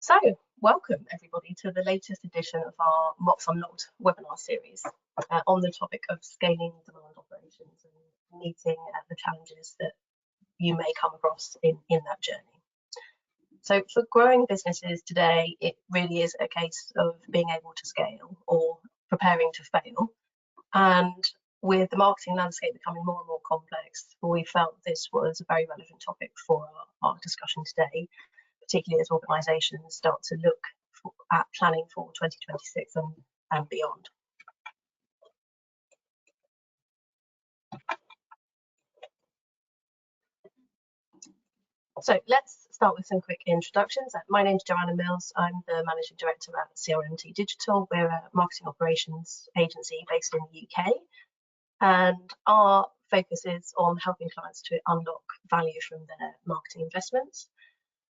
So, welcome everybody to the latest edition of our MOps Unlocked Webinar Series on the topic of scaling demand operations and meeting the challenges that you may come across in that journey. So for growing businesses today, it really is a case of being able to scale or preparing to fail. And with the marketing landscape becoming more and more complex, we felt this was a very relevant topic for our discussion today, particularly as organisations start to look at planning for 2026 and beyond. So let's start with some quick introductions. My name is Joanna Mills. I'm the Managing Director at CRMT Digital. We're a marketing operations agency based in the UK. And our focus is on helping clients to unlock value from their marketing investments.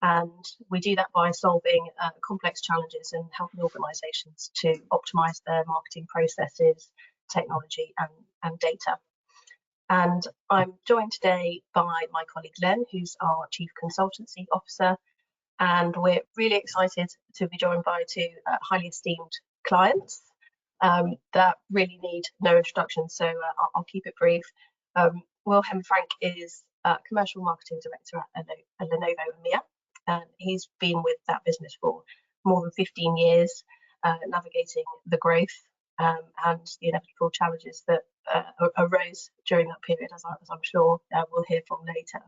And we do that by solving complex challenges and helping organisations to optimise their marketing processes, technology and data. And I'm joined today by my colleague Len, who's our Chief Consultancy Officer. And we're really excited to be joined by two highly esteemed clients that really need no introduction, so I'll keep it brief. Wilhelm is Commercial Marketing Director at Lenovo EMEA. And he's been with that business for more than 15 years, navigating the growth and the inevitable challenges that arose during that period, as I'm sure we'll hear from later.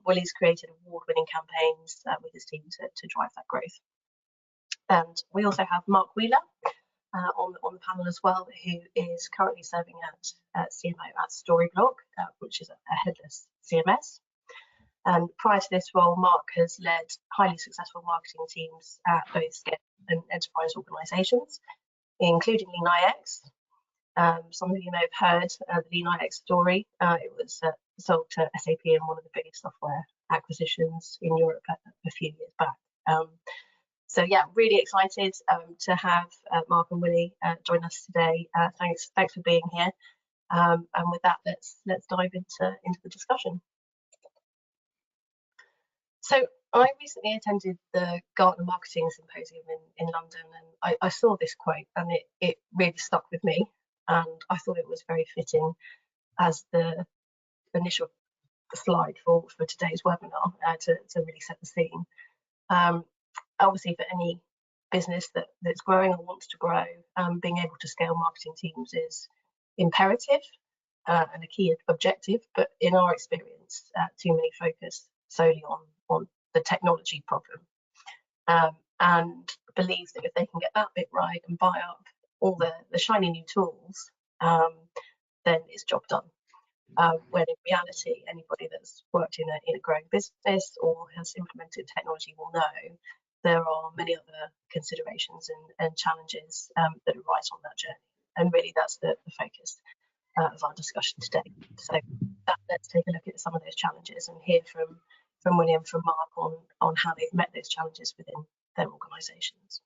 Willie's created award-winning campaigns with his team to drive that growth. And we also have Mark Wheeler on the panel as well, who is currently serving at CMO at Storyblok, which is a headless CMS. And prior to this role, Mark has led highly successful marketing teams at both scale and enterprise organisations, including Lean-IX. Some of you may have heard the Lean-IX story. It was sold to SAP in one of the biggest software acquisitions in Europe a few years back. So yeah, really excited to have Mark and Willie join us today. Thanks for being here. And with that, let's dive into the discussion. So I recently attended the Gartner Marketing Symposium in London, and I saw this quote, and it really stuck with me, and I thought it was very fitting as the initial slide for today's webinar to really set the scene. Obviously, for any business that's growing or wants to grow, being able to scale marketing teams is imperative and a key objective, but in our experience, too many focus solely on the technology problem and believe that if they can get that bit right and buy up all the shiny new tools, then it's job done. When in reality, anybody that's worked in a growing business or has implemented technology will know there are many other considerations and challenges that arise on that journey. And really that's the focus of our discussion today. So let's take a look at some of those challenges and hear from William, from Mark on how they've met those challenges within their organisations.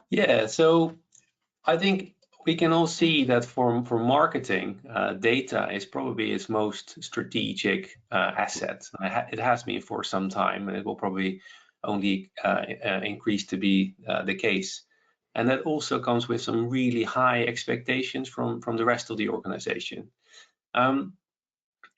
Yeah, so I think we can all see that for marketing, data is probably its most strategic asset. It has been for some time, and it will probably only increase to be the case. And that also comes with some really high expectations from the rest of the organization.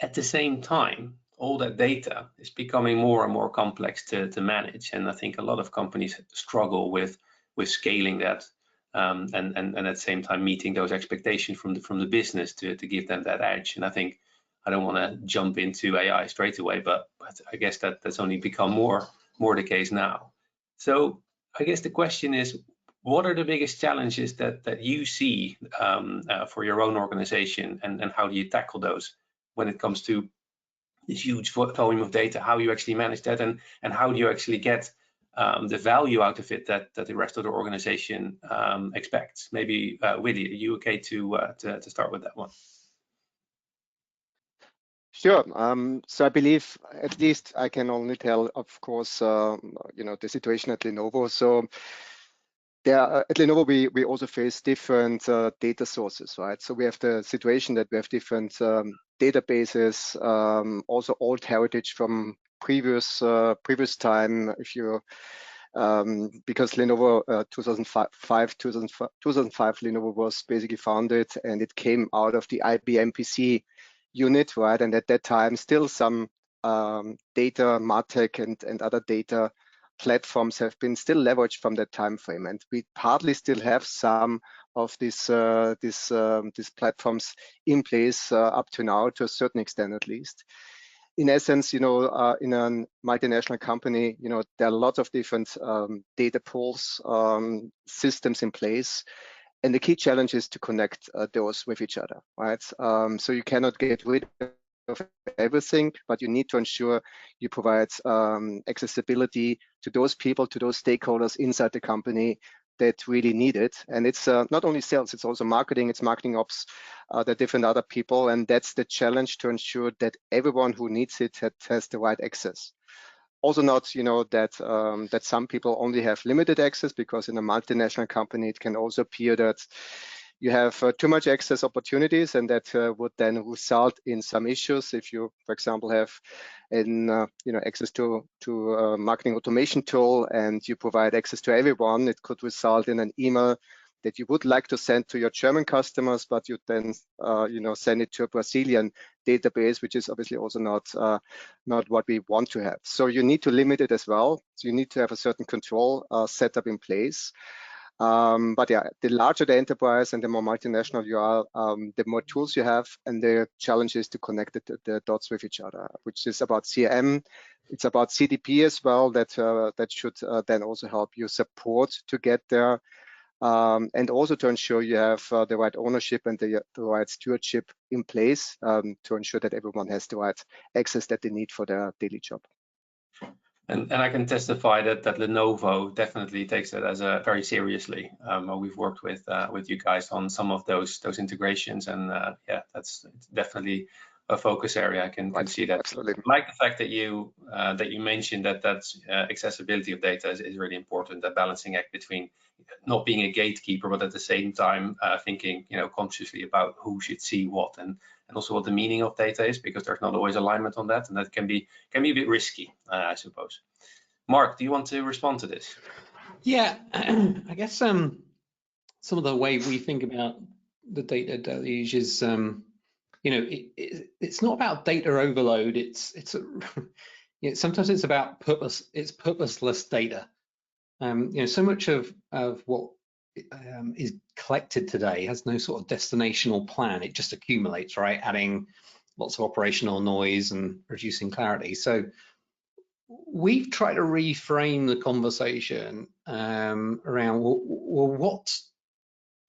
At the same time, all that data is becoming more and more complex to manage, and I think a lot of companies struggle with scaling that and at the same time meeting those expectations from the business to give them that edge. And I think I don't want to jump into AI straight away, but I guess that's only become more the case now. So I guess the question is, what are the biggest challenges that you see for your own organization, and how do you tackle those when it comes to this huge volume of data? How you actually manage that, and how do you actually get the value out of it that the rest of the organization expects? Maybe Willie, are you okay to start with that one? Sure. So I believe, at least I can only tell, of course, the situation at Lenovo. So at Lenovo, we also face different data sources, right? So we have the situation that we have different databases, also old heritage from previous time, if you because Lenovo 2005 Lenovo was basically founded, and it came out of the IBM PC unit, right? And at that time, still some data, MarTech and other data platforms have been still leveraged from that time frame, and we partly still have some of these platforms in place up to now, to a certain extent at least. In essence, in a multinational company, there are lots of different data pools, systems in place, and the key challenge is to connect those with each other, right? So you cannot get rid of everything, but you need to ensure you provide accessibility to those people, to those stakeholders inside the company that really need it. And it's not only sales, it's also marketing, it's marketing ops, the different other people. And that's the challenge, to ensure that everyone who needs it has the right access. Also not, that some people only have limited access, because in a multinational company, it can also appear that you have too much access opportunities, and that would then result in some issues. If you, for example, have access to a marketing automation tool, and you provide access to everyone, it could result in an email that you would like to send to your German customers, but you then send it to a Brazilian database, which is obviously also not what we want to have. So you need to limit it as well. So you need to have a certain control set up in place. But yeah, the larger the enterprise and the more multinational you are, the more tools you have, and the challenge is to connect the dots with each other, which is about CRM. It's about CDP as well, that should then also help you support to get there, and also to ensure you have the right ownership and the right stewardship in place, to ensure that everyone has the right access that they need for their daily job. And I can testify that Lenovo definitely takes that as very seriously. We've worked with you guys on some of those integrations, and yeah, it's definitely a focus area. I can see that. Absolutely. I like the fact that you mentioned that's accessibility of data is really important. That balancing act between not being a gatekeeper, but at the same time thinking consciously about who should see what, and also what the meaning of data is, because there's not always alignment on that, and that can be a bit risky, I suppose. Mark, do you want to respond to this? Yeah, I guess some of the way we think about the data deluge is, it's not about data overload. Sometimes it's about purposeless data. So much of what is collected today has no sort of destinational plan. It just accumulates, right? Adding lots of operational noise and reducing clarity. So we've tried to reframe the conversation around, well, what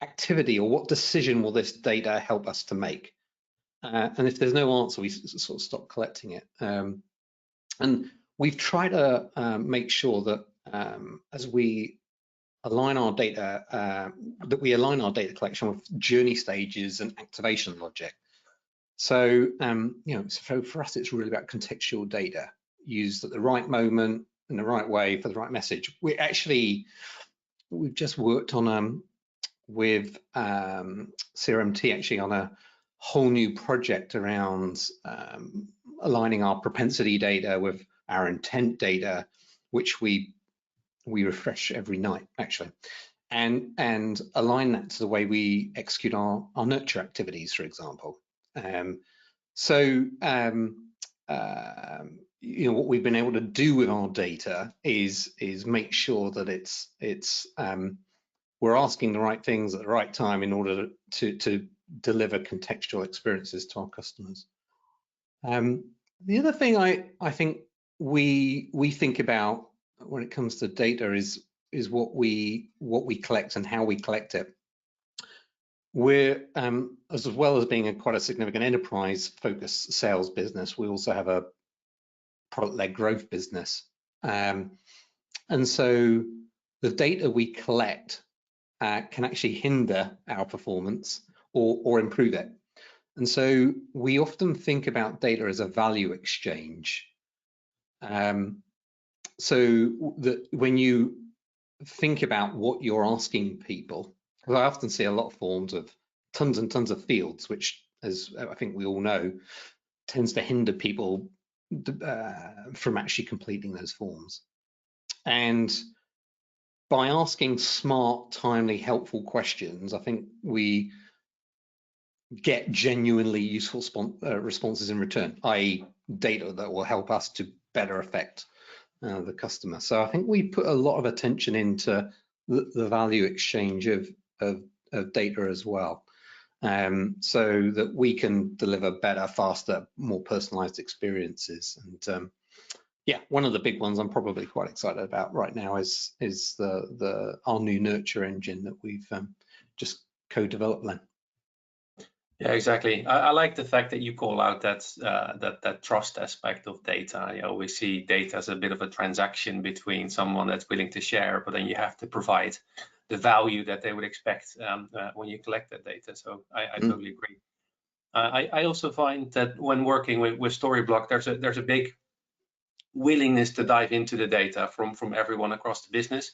activity or what decision will this data help us to make? And if there's no answer, we sort of stop collecting it. And we've tried to make sure that as we align our data, that we align our data collection with journey stages and activation logic. So, so for us, it's really about contextual data used at the right moment in the right way for the right message. We've just worked on with CRMT actually on a whole new project around aligning our propensity data with our intent data, which we refresh every night actually, and align that to the way we execute our nurture activities, for example. What we've been able to do with our data is make sure that it's we're asking the right things at the right time in order to deliver contextual experiences to our customers. The other thing I think we think about when it comes to data is what we collect and how we collect it. We're as well as being quite a significant enterprise-focused sales business, we also have a product-led growth business, and so the data we collect can actually hinder our performance or improve it. And so we often think about data as a value exchange. So that when you think about what you're asking people, because I often see a lot of forms of tons and tons of fields, which, as I think we all know, tends to hinder people from actually completing those forms. And by asking smart, timely, helpful questions, I think we get genuinely useful responses in return, i.e. data that will help us to better affect the customer. So I think we put a lot of attention into the value exchange of data as well, so that we can deliver better, faster, more personalized experiences. And yeah, one of the big ones I'm probably quite excited about right now is our new nurture engine that we've just co-developed then. Yeah, exactly. I like the fact that you call out that trust aspect of data. I always see data as a bit of a transaction between someone that's willing to share, but then you have to provide the value that they would expect when you collect that data. So I totally agree. I also find that when working with Storyblok, there's a big willingness to dive into the data from everyone across the business.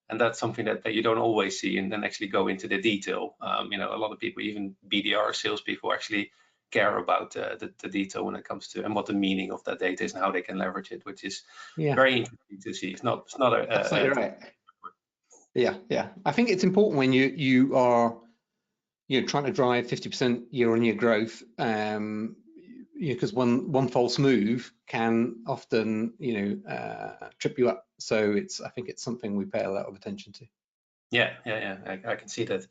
And that's something that you don't always see, and then actually go into the detail. You know, a lot of people, even BDR salespeople, actually care about the detail when it comes to and what the meaning of that data is and how they can leverage it, which is very interesting to see. It's not absolutely right. Yeah. I think it's important when you are trying to drive 50% year-on-year growth. Because one false move can often trip you up. So I think it's something we pay a lot of attention to. Yeah. I can see that.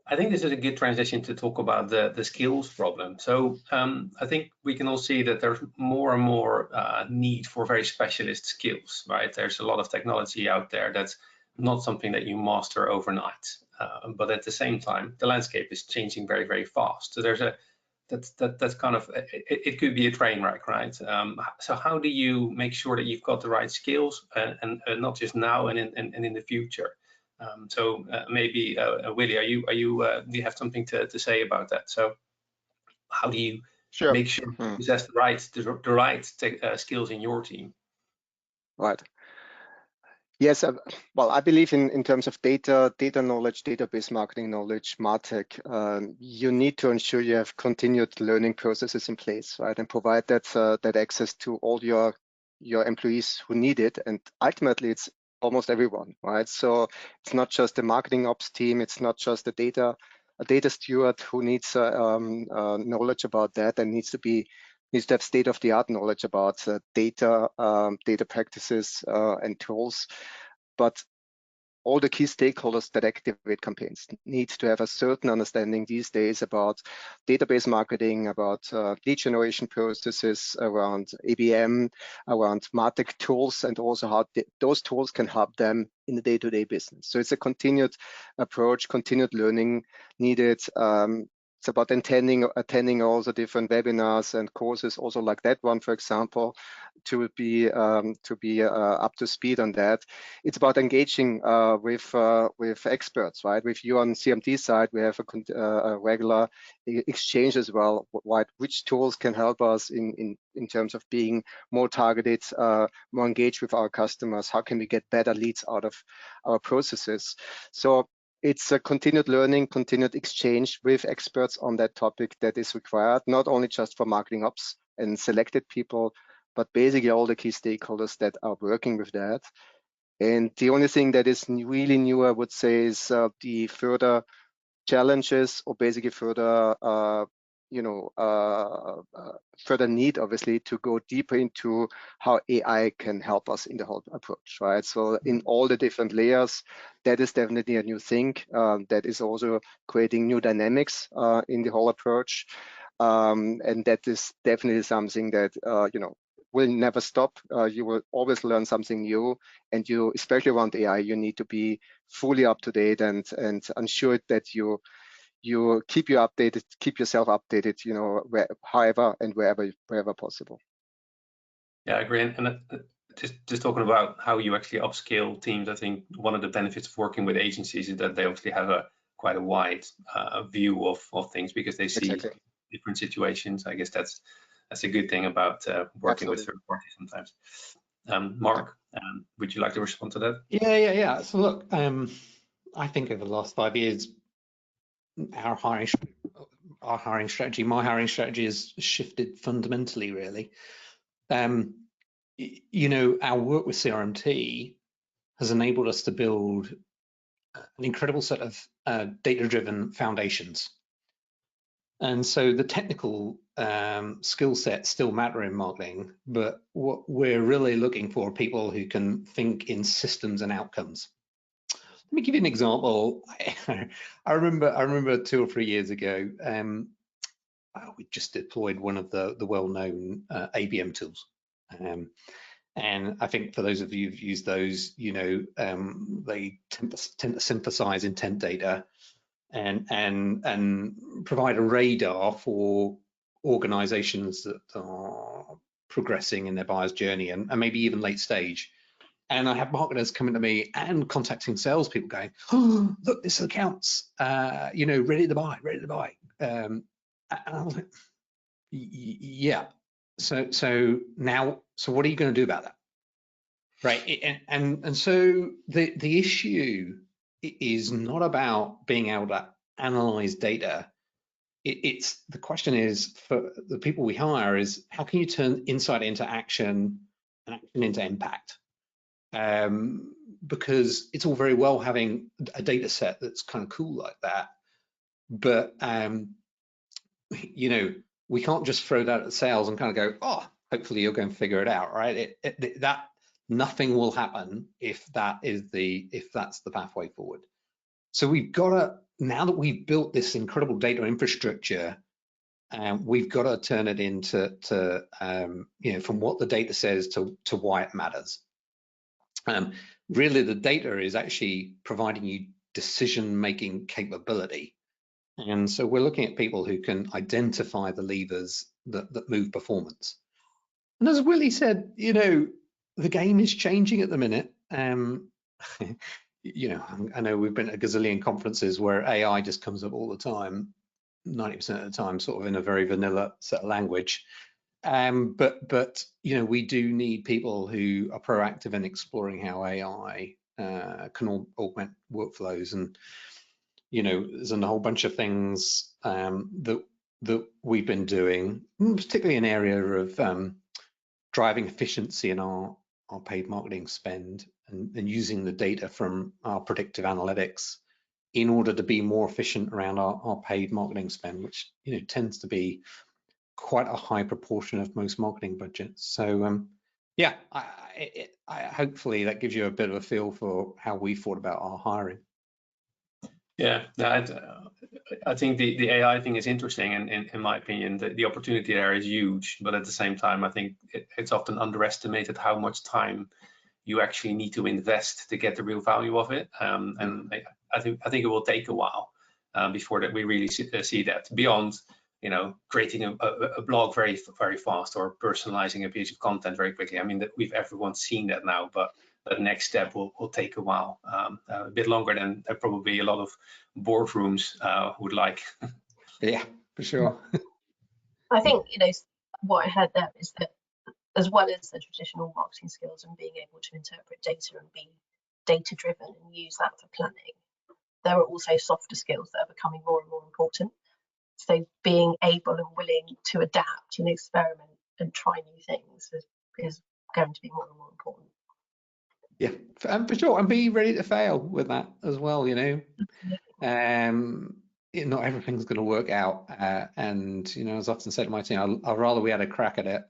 I think this is a good transition to talk about the skills problem. So I think we can all see that there's more and more need for very specialist skills, right? There's a lot of technology out there that's not something that you master overnight, but at the same time, the landscape is changing very, very fast. So there's that's kind of, it could be a train wreck, right? So how do you make sure that you've got the right skills and not just now and in the future? So maybe Willie, do you have something to say about that? So how do you make sure you possess the right skills in your team? Right. Yes, well, I believe in terms of data knowledge, database marketing knowledge, MarTech, you need to ensure you have continued learning processes in place, right? And provide that access to all your employees who need it. And ultimately, it's almost everyone, right? So it's not just the marketing ops team, it's not just a data steward who needs knowledge about that and needs to have state-of-the-art knowledge about data practices and tools. But all the key stakeholders that activate campaigns need to have a certain understanding these days about database marketing, about lead generation processes, around ABM, around MarTech tools, and also how those tools can help them in the day-to-day business. So it's a continued approach, continued learning needed. It's about attending all the different webinars and courses, also like that one, for example, to be up to speed on that. It's about engaging with experts, right? With you on CMT side, we have a regular exchange as well. Which tools can help us in terms of being more targeted, more engaged with our customers? How can we get better leads out of our processes? So it's a continued learning, continued exchange with experts on that topic that is required, not only just for marketing ops and selected people, but basically all the key stakeholders that are working with that. And the only thing that is really new, I would say, is the further challenges, or basically further further need, obviously, to go deeper into how AI can help us in the whole approach, right? So in all the different layers, that is definitely a new thing that is also creating new dynamics in the whole approach. And that is definitely something that, will never stop. You will always learn something new, and you, especially around AI, you need to be fully up to date and ensure that you keep yourself updated, however and wherever possible. Yeah, I agree. And just talking about how you actually upscale teams, I think one of the benefits of working with agencies is that they obviously have quite a wide view of things, because they see different situations. I guess that's a good thing about working with third parties sometimes. Mark, would you like to respond to that? Yeah. So look, I think over the last 5 years, my hiring strategy has shifted fundamentally, really. You know, our work with CRMT has enabled us to build an incredible set of data-driven foundations. And so the technical skill sets still matter in marketing, but what we're really looking for are people who can think in systems and outcomes. Let me give you an example. I remember 2 or 3 years ago, we just deployed one of the well-known ABM tools. And I think for those of you who've used those, you know, they tend to synthesize intent data and provide a radar for organizations that are progressing in their buyer's journey and maybe even late stage. And I have marketers coming to me and contacting salespeople going, oh, look, this account's, you know, ready to buy. And I was like, yeah. So what are you going to do about that? Right. And so the issue is not about being able to analyze data. It's the question is for the people we hire is how can you turn insight into action and action into impact? Because it's all very well having a data set that's kind of cool like that, but you know, we can't just throw that at sales and kind of go, oh, hopefully you're going to figure it out, right? That nothing will happen if that's the pathway forward. So we've got to, now that we've built this incredible data infrastructure, we've got to turn it into you know, from what the data says to why it matters. Really, the data is actually providing you decision-making capability. And so we're looking at people who can identify the levers that move performance. And as Willie said, you know, the game is changing at the minute. You know, I know we've been at a gazillion conferences where AI just comes up all the time, 90% of the time, sort of in a very vanilla set of language. But you know, we do need people who are proactive in exploring how AI can augment workflows. And you know, there's a whole bunch of things that we've been doing, particularly an area of driving efficiency in our paid marketing spend and using the data from our predictive analytics in order to be more efficient around our paid marketing spend, which you know tends to be quite a high proportion of most marketing budgets. So yeah, I hopefully that gives you a bit of a feel for how we thought about our hiring. Yeah, I think the AI thing is interesting, and in my opinion, the opportunity there is huge. But at the same time, I think it's often underestimated how much time you actually need to invest to get the real value of it. And I think it will take a while before that we really see that beyond, you know, creating a blog very fast or personalizing a piece of content very quickly. I mean, everyone's seen that now, but that next step will take a while, a bit longer than probably a lot of boardrooms would like. Yeah, for sure. I think, you know, what I heard there is that as well as the traditional marketing skills and being able to interpret data and be data driven and use that for planning, there are also softer skills that are becoming more and more important. So being able and willing to adapt and experiment and try new things is going to be more and more important. Yeah, for sure, and be ready to fail with that as well. You know, not everything's going to work out, and you know, as I often said to my team, I'd rather we had a crack at it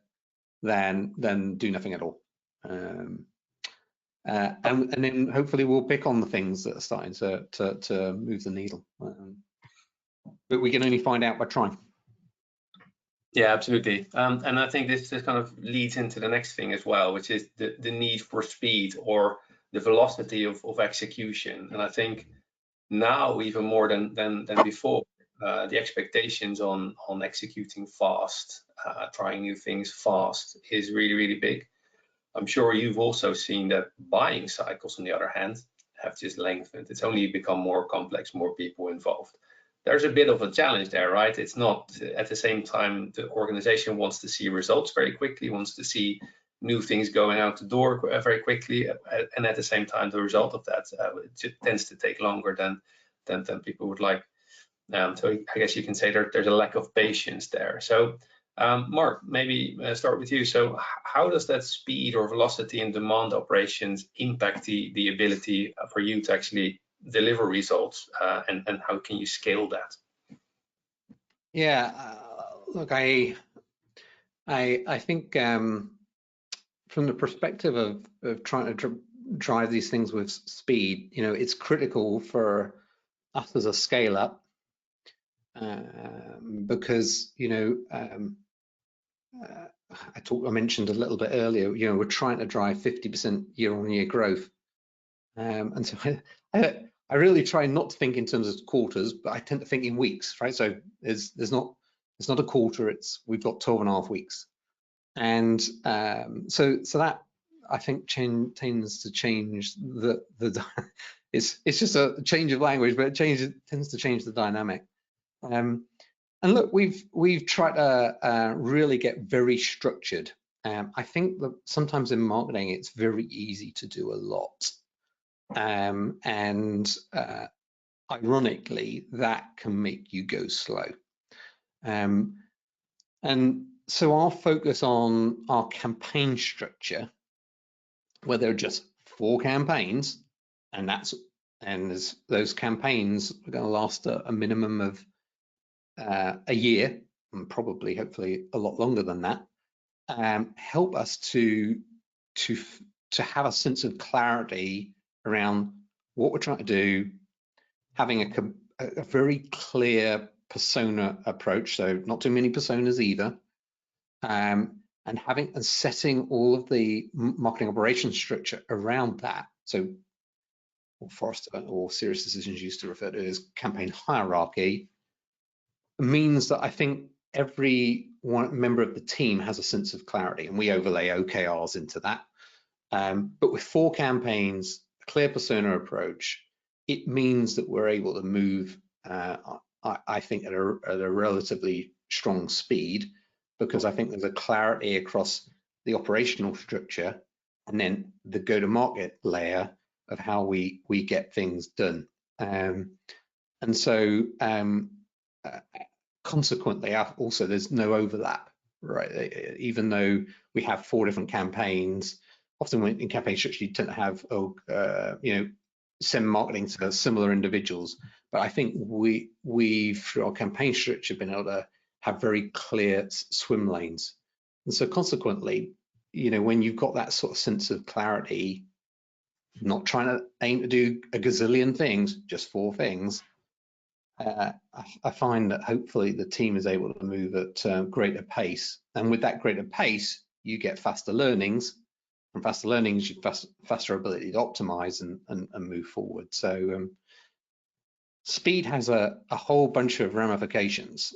than do nothing at all. And then hopefully we'll pick on the things that are starting to move the needle. But we can only find out by trying. Yeah, absolutely. And I think this kind of leads into the next thing as well, which is the need for speed or the velocity of execution. And I think now even more than before, the expectations on executing fast, trying new things fast is really, really big. I'm sure you've also seen that buying cycles, on the other hand, have just lengthened. It's only become more complex, more people involved. There's a bit of a challenge there, right? It's not at the same time the organization wants to see results very quickly, wants to see new things going out the door very quickly, and at the same time the result of that it tends to take longer than people would like. So I guess you can say there's a lack of patience there. So Mark, maybe start with you. So how does that speed or velocity in demand operations impact the ability for you to actually deliver results, and how can you scale that? Yeah, look, I think from the perspective of trying to drive these things with speed, it's critical for us as a scale up, because I mentioned a little bit earlier, we're trying to drive 50% year-on-year growth, and so I really try not to think in terms of quarters, but I tend to think in weeks, right? So it's not a quarter, we've got 12.5 weeks, and so that I think tends to change the it's just a change of language, but it tends to change the dynamic. And look, we've tried to really get very structured. I think that sometimes in marketing, it's very easy to do a lot. And ironically, that can make you go slow. And so our focus on our campaign structure, where there are just 4 campaigns, and those campaigns are going to last a minimum of a year, and probably hopefully a lot longer than that, help us to have a sense of clarity around what we're trying to do, having a very clear persona approach, so not too many personas either, and setting all of the marketing operations structure around that. So Forrester or Serious Decisions used to refer to it as campaign hierarchy, means that I think every one member of the team has a sense of clarity, and we overlay OKRs into that. But with 4 campaigns, a clear persona approach, it means that we're able to move, I think, at a relatively strong speed, because I think there's a clarity across the operational structure and then the go-to-market layer of how we get things done. And so consequently, also there's no overlap, right? Even though we have 4 different campaigns, often in campaign structure you tend to have send marketing to similar individuals, but I think we've through our campaign structure been able to have very clear swim lanes, and so consequently, when you've got that sort of sense of clarity, not trying to aim to do a gazillion things, just 4 things, I find that hopefully the team is able to move at greater pace, and with that greater pace, you get faster learnings. From faster learnings, you faster ability to optimize and move forward. So speed has a whole bunch of ramifications,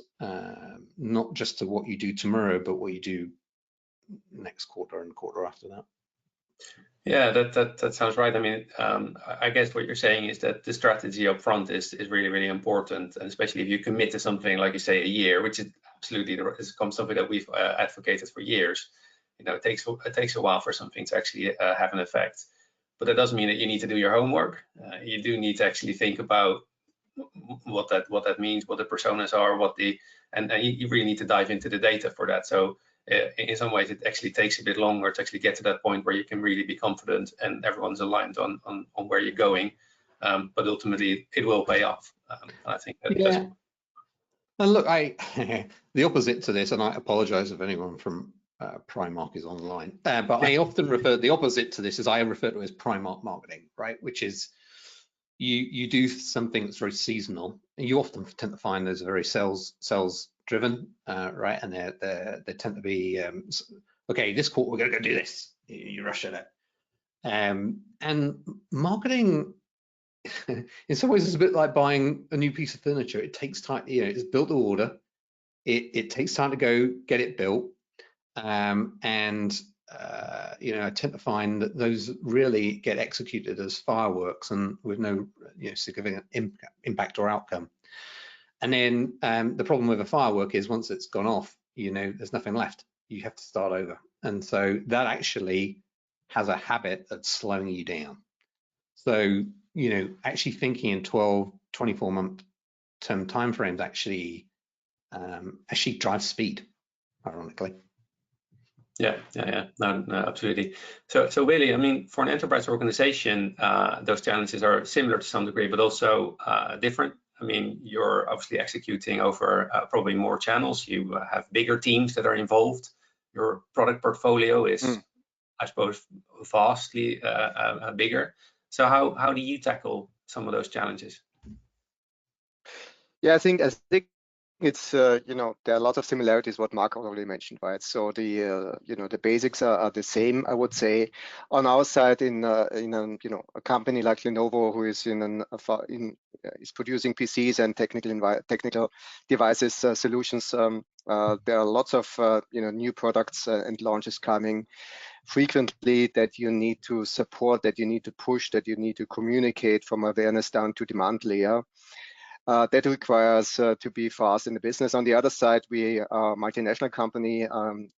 not just to what you do tomorrow, but what you do next quarter and quarter after that. Yeah, that sounds right. I mean, I guess what you're saying is that the strategy up front is really, really important, and especially if you commit to something, like you say, a year, which is absolutely something that we've advocated for years. It takes a while for something to actually have an effect, but that doesn't mean that you need to do your homework. You do need to actually think about what that means, what the personas are, and you really need to dive into the data for that. So in some ways, it actually takes a bit longer to actually get to that point where you can really be confident and everyone's aligned on where you're going. But ultimately, it will pay off. I think that's. And look, the opposite to this, and I apologize if anyone from Primark is online, but I often refer, the opposite to this is I refer to as Primark marketing, right? Which is you do something that's very seasonal, and you often tend to find those are very sales driven, right? And they tend to be okay, this quarter we're going to go do this. You rush at it, and marketing in some ways is a bit like buying a new piece of furniture. It takes time. It's built to order. It takes time to go get it built. I tend to find that those really get executed as fireworks and with no significant impact or outcome. And then the problem with a firework is once it's gone off, there's nothing left. You have to start over. And so that actually has a habit of slowing you down. So, actually thinking in 12, 24-month term timeframes actually drives speed. ironically. Yeah. No, absolutely. So Willy, I mean, for an enterprise organization, those challenges are similar to some degree, but also different. I mean, you're obviously executing over probably more channels. You have bigger teams that are involved. Your product portfolio is, I suppose, vastly bigger. So how do you tackle some of those challenges? Yeah, I think it's you know, there are lots of similarities what Mark already mentioned, right? So the you know, the basics are the same, I would say. On our side, in you know, a company like Lenovo, who is is producing PCs and technical devices solutions, there are lots of you know, new products and launches coming frequently that you need to support, that you need to push, that you need to communicate from awareness down to demand layer. That requires to be fast in the business. On the other side, we are a multinational company. On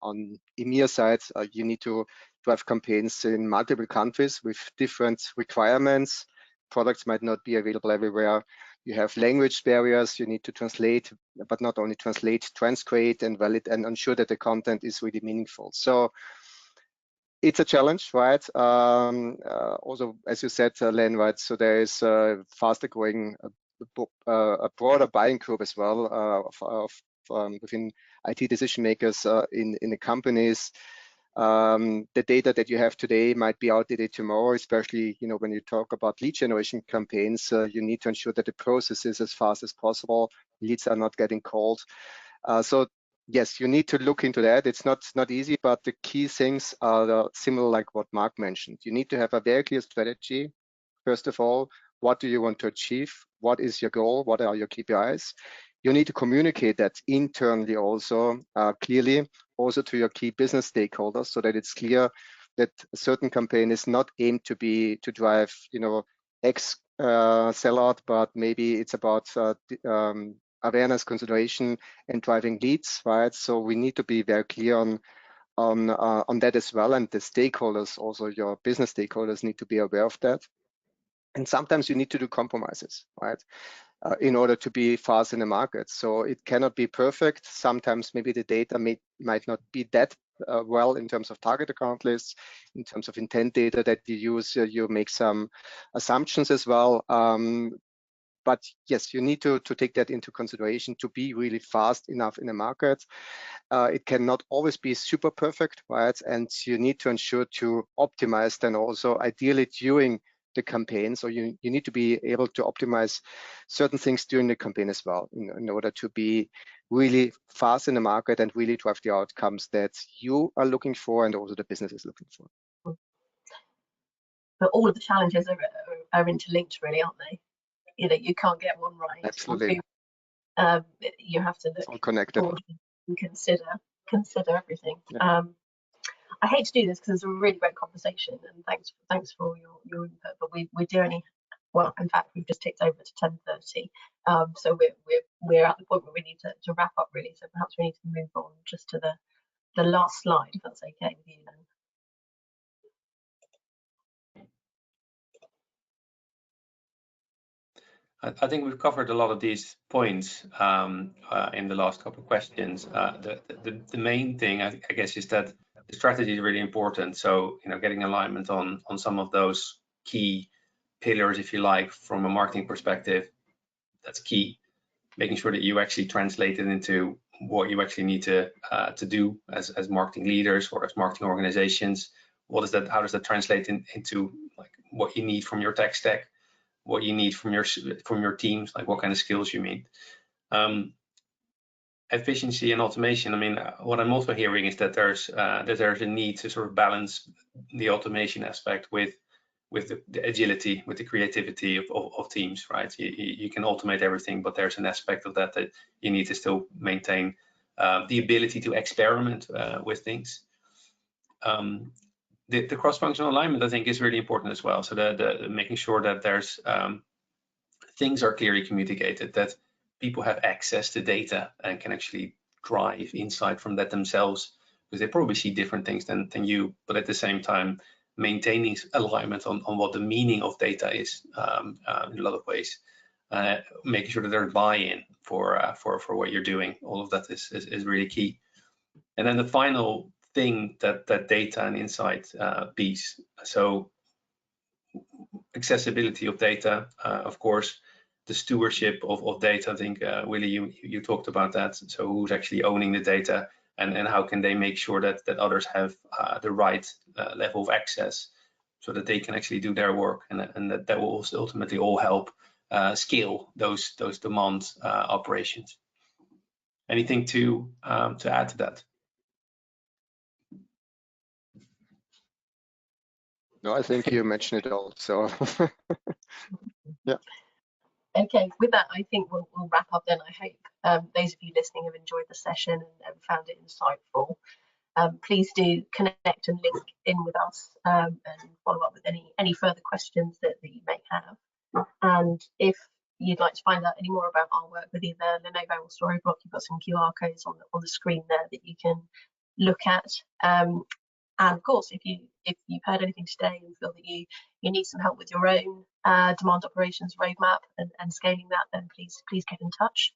EMEA side, you need to have campaigns in multiple countries with different requirements. Products might not be available everywhere. You have language barriers. You need to translate, but not only translate, transcreate and valid and ensure that the content is really meaningful. So it's a challenge, right? Also, as you said, Len, right? So there is faster growing a broader buying group as well within IT decision makers in the companies. The data that you have today might be outdated tomorrow, especially you know, when you talk about lead generation campaigns. You need to ensure that the process is as fast as possible. Leads are not getting called. So yes, you need to look into that. It's not easy, but the key things are similar, like what Mark mentioned. You need to have a very clear strategy. First of all, what do you want to achieve? What is your goal? What are your KPIs? You need to communicate that internally also clearly, also to your key business stakeholders, so that it's clear that a certain campaign is not aimed to drive, you know, X sellout, but maybe it's about awareness, consideration, and driving leads, right? So we need to be very clear on that as well, and the stakeholders, also your business stakeholders, need to be aware of that. And sometimes you need to do compromises, right, in order to be fast in the market. So it cannot be perfect. Sometimes maybe the data might not be that well in terms of target account lists, in terms of intent data that you use. You make some assumptions as well. But yes, you need to take that into consideration to be really fast enough in the market. It cannot always be super perfect, right? And you need to ensure to optimize then also ideally during the campaign. So you need to be able to optimize certain things during the campaign as well in order to be really fast in the market and really drive the outcomes that you are looking for and also the business is looking for. But all of the challenges are interlinked, really, aren't they? You know, you can't get one right. Absolutely. You have to look all connected and consider everything. Yeah. I hate to do this because it's a really great conversation, and thanks for your input. But we do only, well, in fact, we've just ticked over to 10:30. So we're at the point where we need to wrap up, really. So perhaps we need to move on just to the last slide, if that's okay with you, then. I think we've covered a lot of these points in the last couple of questions. The main thing, I guess, is that the strategy is really important. So, you know, getting alignment on some of those key pillars, if you like, from a marketing perspective, that's key. Making sure that you actually translate it into what you actually need to do as marketing leaders or as marketing organizations. What is that? How does that translate into like what you need from your tech stack? What you need from your teams, like what kind of skills you need. Efficiency and automation. I mean, what I'm also hearing is that there's a need to sort of balance the automation aspect with the agility, with the creativity of teams, right? You can automate everything, but there's an aspect of that you need to still maintain the ability to experiment with things. The cross-functional alignment, I think, is really important as well. So the making sure that there's things are clearly communicated, that people have access to data and can actually drive insight from that themselves, because they probably see different things than you, but at the same time, maintaining alignment on what the meaning of data is in a lot of ways, making sure that there's buy-in for what you're doing. All of that is really key. And then the final thing, that data and insight piece. So accessibility of data, of course, the stewardship of data. I think, Willie, you talked about that. So who's actually owning the data, and how can they make sure that others have the right level of access so that they can actually do their work, and that will also ultimately all help scale those demand operations. Anything to add to that? No, I think you mentioned it all. So yeah. Okay, with that, I think we'll wrap up then. I hope those of you listening have enjoyed the session and found it insightful. Please do connect and link in with us and follow up with any further questions that you may have. And if you'd like to find out any more about our work with either Lenovo or Storyblok, you've got some QR codes on the screen there that you can look at. And of course, if you've heard anything today and feel that you need some help with your own demand operations roadmap and scaling that, then please get in touch.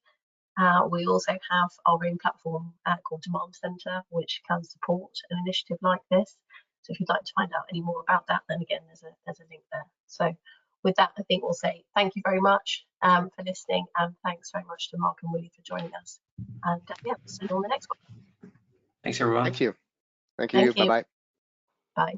We also have our own platform called Demand Center, which can support an initiative like this. So if you'd like to find out any more about that, then again, there's a link there. So with that, I think we'll say thank you very much for listening, and thanks very much to Mark and Willie for joining us. And yeah, we'll see you on the next one. Thanks, everyone. Thank you. Bye-bye. Bye.